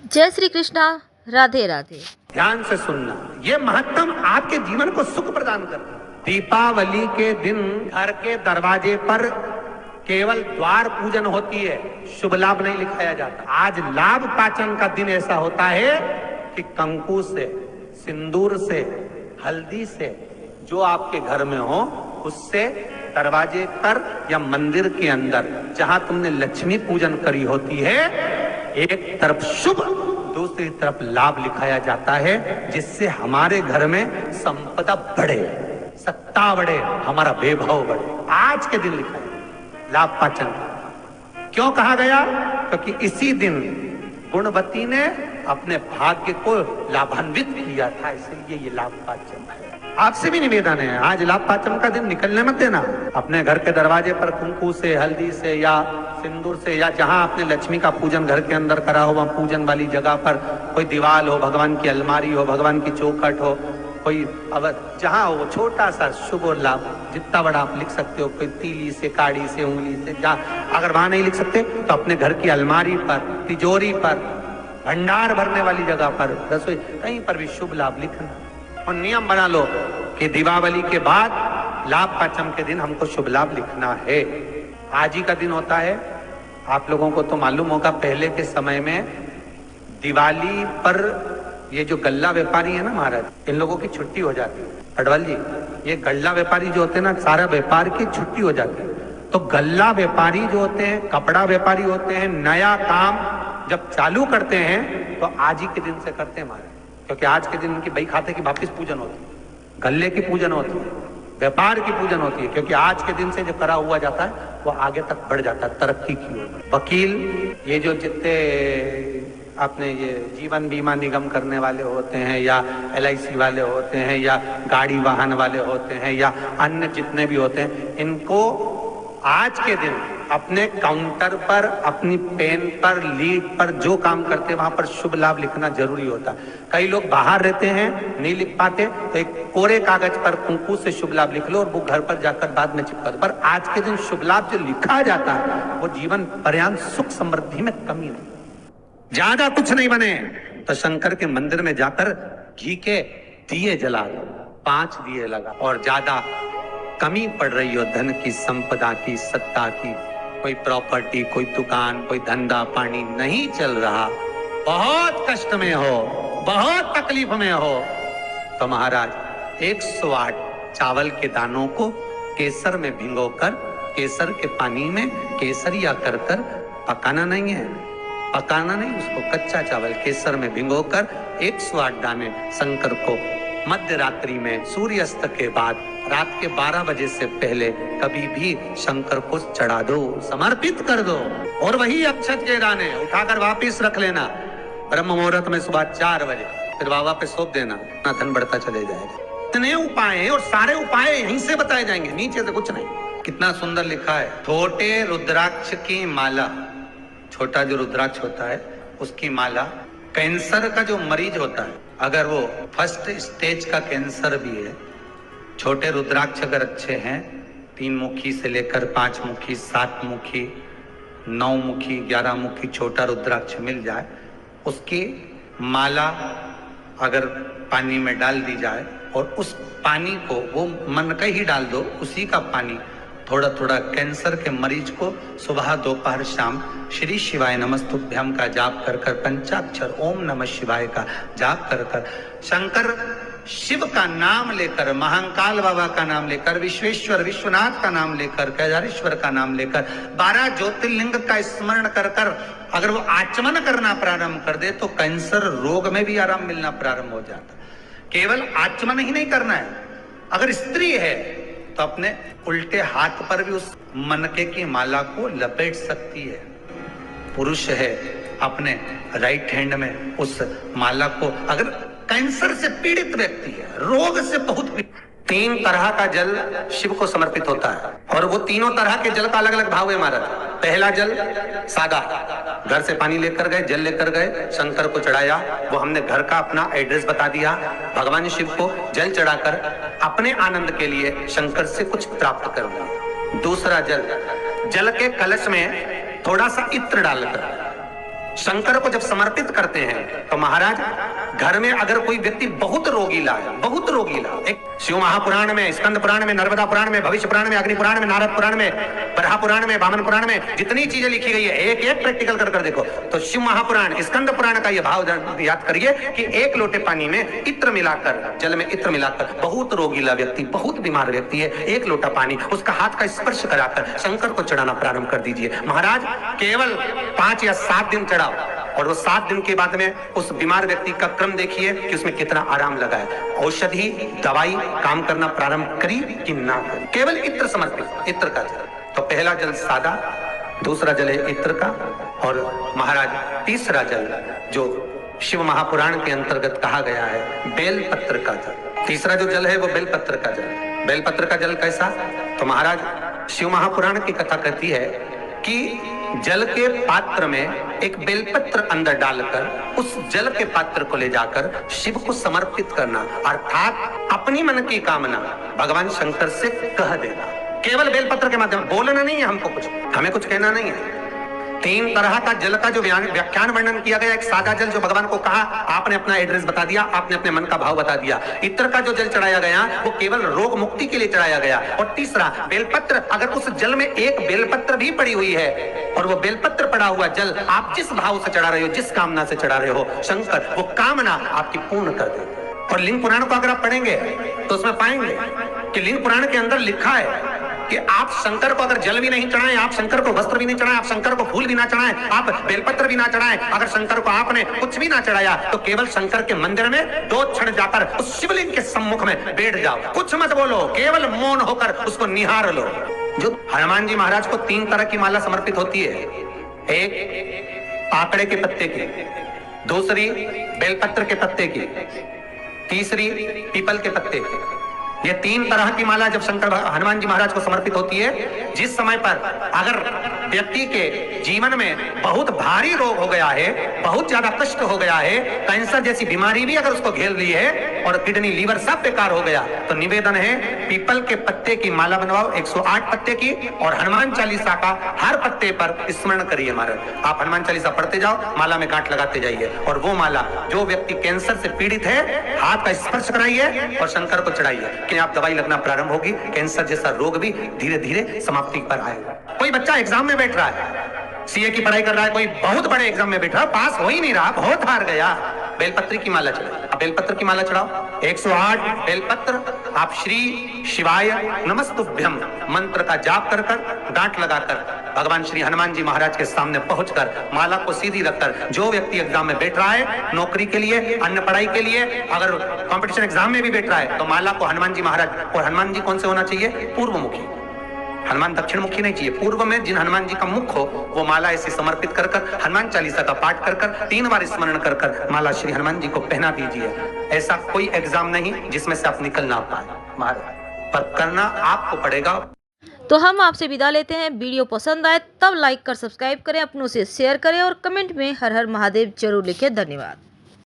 जय श्री कृष्णा। राधे राधे। ध्यान से सुनना, ये महत्तम आपके जीवन को सुख प्रदान करता है। दीपावली के दिन घर के दरवाजे पर केवल द्वार पूजन होती है, शुभ लाभ नहीं लिखाया जाता। आज लाभ पाचन का दिन ऐसा होता है कि कंकु से, सिंदूर से, हल्दी से, जो आपके घर में हो उससे दरवाजे पर या मंदिर के अंदर जहां तुमने लक्ष्मी पूजन करी होती है, एक तरफ शुभ दूसरी तरफ लाभ लिखाया जाता है, जिससे हमारे घर में संपदा बढ़े, सत्ता बढ़े, हमारा वैभव बढ़े। आज के दिन लिखा है लाभ पाचन। क्यों कहा गया? क्योंकि इसी दिन गुणवती ने अपने भाग्य को लाभान्वित किया था, इसलिए ये लाभ पाचन है। आपसे भी निवेदन है, आज लाभ पाचन का दिन निकलने मत देना। अपने घर के दरवाजे पर कुंकू से, हल्दी से या सिंदूर से, या जहां आपने लक्ष्मी का पूजन घर के अंदर करा हो, वहां पूजन वाली जगह पर कोई दीवार हो, भगवान की अलमारी हो, भगवान की चौखट हो, कोई जहां हो, छोटा सा शुभ और लाभ जितना बड़ा आप लिख सकते हो, कोई तीली से, काड़ी से, उंगली से, जहां अगर वहां नहीं लिख सकते तो अपने घर की अलमारी पर, तिजोरी पर, भंडार भरने वाली जगह पर, रसोई, कहीं पर भी शुभ लाभ लिखना। और नियम बना लो कि दीपावली के बाद लाभ पाचम के दिन हमको शुभ लाभ लिखना है। आज ही का दिन होता है। आप लोगों को तो मालूम होगा, पहले के समय में दिवाली पर ये जो गल्ला व्यापारी है ना महाराज, इन लोगों की छुट्टी हो जाती है। अडवाल जी, ये गल्ला व्यापारी जो होते हैं ना, सारा व्यापार की छुट्टी हो जाती है। तो गल्ला व्यापारी जो होते हैं, कपड़ा व्यापारी होते हैं, नया काम जब चालू करते हैं तो आज ही के दिन से करते हैं महाराज, क्योंकि आज के दिन इनकी बही खाते की वापिस पूजन होती है, गल्ले की पूजन होती है, व्यापार की पूजन होती है, क्योंकि आज के दिन से जो करा हुआ जाता है वो आगे तक बढ़ जाता है, तरक्की की ओर। वकील, ये जो जितने अपने ये जीवन बीमा निगम करने वाले होते हैं, या LIC वाले होते हैं, या गाड़ी वाहन वाले होते हैं, या अन्य जितने भी होते हैं, इनको आज के दिन अपने काउंटर पर, अपनी पेन पर, लीड पर जो काम करते हैं वहां पर शुभ लाभ लिखना जरूरी होता है। कई लोग बाहर रहते हैं, नहीं लिख पाते, तो एक कोरे कागज पर कुंकू से शुभ लाभ लिख लो और वो घर पर जाकर बाद में चिपका दो। पर आज के दिन शुभ लाभ जो लिखा जाता है वो जीवन पर्यंत सुख समृद्धि में कमी नहीं। ज्यादा कुछ नहीं बने तो शंकर के मंदिर में जाकर घी के दिए जला दो, 5 दिए लगा। और ज्यादा कमी पड़ रही हो धन की, संपदा की, सत्ता की, कोई प्रॉपर्टी, कोई दुकान, कोई धंधा पानी नहीं चल रहा, बहुत कष्ट में हो, बहुत तकलीफ में हो, तो महाराज 108 चावल के दानों को केसर में भिगोकर, केसर के पानी में केसरिया कर कर, पकाना नहीं है, पकाना नहीं, उसको कच्चा चावल केसर में भिगोकर 108 दाने शंकर को मध्य रात्रि में सूर्यास्त के बाद, रात के 12 बजे से पहले कभी भी शंकर को चढ़ा दो, समर्पित कर दो। और वही अक्षत के दाने उठाकर वापिस रख लेना ब्रह्म मुहूर्त में सुबह 4 बजे, फिर बाबा पे सौंप देना, अपना धन बढ़ता चले जाएगा। इतने उपाय हैं और सारे उपाय यहीं से बताए जाएंगे, नीचे से कुछ नहीं। कितना सुंदर लिखा है, छोटे रुद्राक्ष की माला, छोटा जो रुद्राक्ष होता है उसकी माला, कैंसर का जो मरीज होता है, अगर वो फर्स्ट स्टेज का कैंसर भी है, छोटे रुद्राक्ष अगर अच्छे हैं, 3 मुखी से लेकर 5 मुखी, 7 मुखी, 9 मुखी, 11 मुखी छोटा रुद्राक्ष मिल जाए, उसकी माला अगर पानी में डाल दी जाए और उस पानी को वो मन का ही डाल दो, उसी का पानी थोड़ा थोड़ा कैंसर के मरीज को सुबह दोपहर शाम श्री शिवाय नमस्तुभ्यम का जाप कर कर, पंचाक्षर ओम नमः शिवाय का जाप कर कर, शंकर शिव का नाम लेकर, महाकाल बाबा का नाम लेकर, विश्वेश्वर विश्वनाथ का नाम लेकर, केदारेश्वर का नाम लेकर, 12 ज्योतिर्लिंग का स्मरण कर कर अगर वो आचमन करना प्रारंभ कर दे तो कैंसर रोग में भी आराम मिलना प्रारंभ हो जाता। केवल आचमन ही नहीं करना है, अगर स्त्री है तो अपने उल्टे हाथ पर भी उस मनके की माला को लपेट सकती है, पुरुष है अपने राइट हैंड में उस माला को, अगर कैंसर से पीड़ित व्यक्ति है, रोग से बहुत पीड़ित, 3 तरह का जल शिव को समर्पित होता है और वो तीनों तरह के जल का अलग अलग भाव है महाराज। पहला जल सादा, घर से पानी लेकर गए, जल लेकर गए, शंकर को चढ़ाया, वो हमने घर का अपना एड्रेस बता दिया, भगवान शिव को जल चढ़ाकर अपने आनंद के लिए शंकर से कुछ प्राप्त कर लिया। दूसरा जल, जल के कलश में थोड़ा सा इत्र डालकर शंकर को जब समर्पित करते हैं तो महाराज घर में अगर कोई व्यक्ति बहुत रोगीला है, बहुत रोगीला, एक शिव महापुराण में, स्कंद पुराण में, नर्मदा पुराण में, भविष्य पुराण में, अग्नि पुराण में, नारद पुराण में, बरहा पुराण में, वामन पुराण में जितनी चीजें लिखी गई है, एक एक प्रैक्टिकल कर देखो तो शिव महापुराण, स्कंद पुराण का यह भाव याद करिए कि एक लोटे पानी में इत्र मिलाकर, जल में इत्र मिलाकर, बहुत रोगीला व्यक्ति, बहुत बीमार व्यक्ति है, एक लोटा पानी उसका हाथ का स्पर्श कराकर शंकर को चढ़ाना प्रारंभ कर दीजिए। महाराज केवल 5 या 7 दिन चढ़ाओ और वो 7 दिन के बाद में उस बीमार व्यक्ति का क्रम देखिए कि उसमें कितना आराम लगा है। औषधि दवाई काम करना प्रारंभ करी कि ना करी। केवल इत्र समर्पित, इत्र का जल। तो पहला जल सादा, दूसरा जल है इत्र का, और महाराज तीसरा जल जो शिव महापुराण के अंतर्गत कहा गया है बेलपत्र का जल। तीसरा जो जल है वो बेलपत्र का जल। बेलपत्र का जल कैसा? तो महाराज शिव महापुराण की कथा कहती है कि जल के पात्र में एक बेलपत्र अंदर डालकर उस जल के पात्र को ले जाकर शिव को समर्पित करना, अर्थात अपनी मन की कामना भगवान शंकर से कह देना। केवल बेलपत्र के माध्यम, बोलना नहीं है हमको, कुछ हमें कुछ कहना नहीं है। 3 तरह का जल का जो व्याख्यान वर्णन किया गया, एक सादा जल जो भगवान को कहा, आपने अपना एड्रेस बता दिया, आपने अपने मन का भाव बता दिया। इत्र का जो जल चढ़ाया गया वो केवल रोग मुक्ति के लिए चढ़ाया गया। और तीसरा बेलपत्र, अगर उस जल में एक बेलपत्र भी पड़ी हुई है और वो बेलपत्र पड़ा हुआ जल आप जिस भाव से चढ़ा रहे हो, जिस कामना से चढ़ा रहे हो, शंकर वो कामना आपकी पूर्ण कर देते। और लिंग पुराण को अगर आप पढ़ेंगे तो उसमें पाएंगे कि लिंग पुराण के अंदर लिखा है कि आप शंकर को अगर जल भी नहीं चढ़ाएं, आप शंकर को वस्त्र भी नहीं चढ़ाएं, आप शंकर को फूल भी ना चढ़ाएं, आप बेलपत्र भी ना चढ़ाएं, अगर शंकर को आपने कुछ भी ना चढ़ाया तो केवल शंकर के मंदिर में 2 क्षण जाकर उस शिवलिंग के सम्मुख में बैठ जाओ, कुछ मत बोलो, केवल मौन होकर उसको निहार लो। जो हनुमान जी महाराज को 3 तरह की माला समर्पित होती है, एक आकड़े के पत्ते की, दूसरी बेलपत्र के पत्ते की, तीसरी पीपल के पत्ते की। ये 3 तरह की माला जब शंकर हनुमान जी महाराज को समर्पित होती है, जिस समय पर अगर व्यक्ति के जीवन में बहुत भारी रोग हो गया है, बहुत ज्यादा कष्ट हो गया है, कैंसर जैसी बीमारी भी अगर उसको घेर ली है और किडनी लीवर सब बेकार हो गया, तो निवेदन है पीपल के पत्ते की माला बनवाओ, 108 पत्ते की, और हनुमान चालीसा का हर पत्ते पर स्मरण करिए महाराज। आप हनुमान चालीसा पढ़ते जाओ, माला में गांठ लगाते जाइए, और वो माला जो व्यक्ति कैंसर से पीड़ित है हाथ का स्पर्श कराइए और शंकर को चढ़ाइए कि आप दवाई लगना प्रारंभ होगी, कैंसर जैसा रोग भी धीरे धीरे समाप्ति पर आएगा। कोई बच्चा एग्जाम में बैठ रहा है, सीए की पढ़ाई कर रहा है, कोई बहुत बड़े एग्जाम में बैठ रहा है, पास हो ही नहीं रहा, बहुत हार गया, बेलपत्र की माला चढ़ाओ। बेलपत्र की माला चढ़ाओ, 108 बेलपत्र, आप श्री शिवाय नमस्तुभ्यम मंत्र का जाप कर गांठ लगाकर भगवान श्री हनुमान जी महाराज के सामने पहुंचकर माला को सीधी रखकर, जो व्यक्ति एग्जाम में बैठ रहा है, नौकरी के लिए, अन्य पढ़ाई के लिए, अगर कंपटीशन एग्जाम में भी बैठ रहा है, तो माला को हनुमान जी महाराज, और हनुमान जी कौन से होना चाहिए? पूर्वमुखी। हनुमान दक्षिण मुखी नहीं चाहिए, पूर्व में जिन हनुमान जी का मुख हो वो माला ऐसे समर्पित कर हनुमान चालीसा का पाठ कर 3 बार स्मरण कर माला श्री हनुमान जी को पहना दीजिए। ऐसा कोई एग्जाम नहीं जिसमें से आप निकल ना पाए महाराज, पर करना आपको पड़ेगा। तो हम आपसे विदा लेते हैं। वीडियो पसंद आए तब लाइक कर सब्सक्राइब करें, अपनों से शेयर करें और कमेंट में हर हर महादेव जरूर लिखें। धन्यवाद।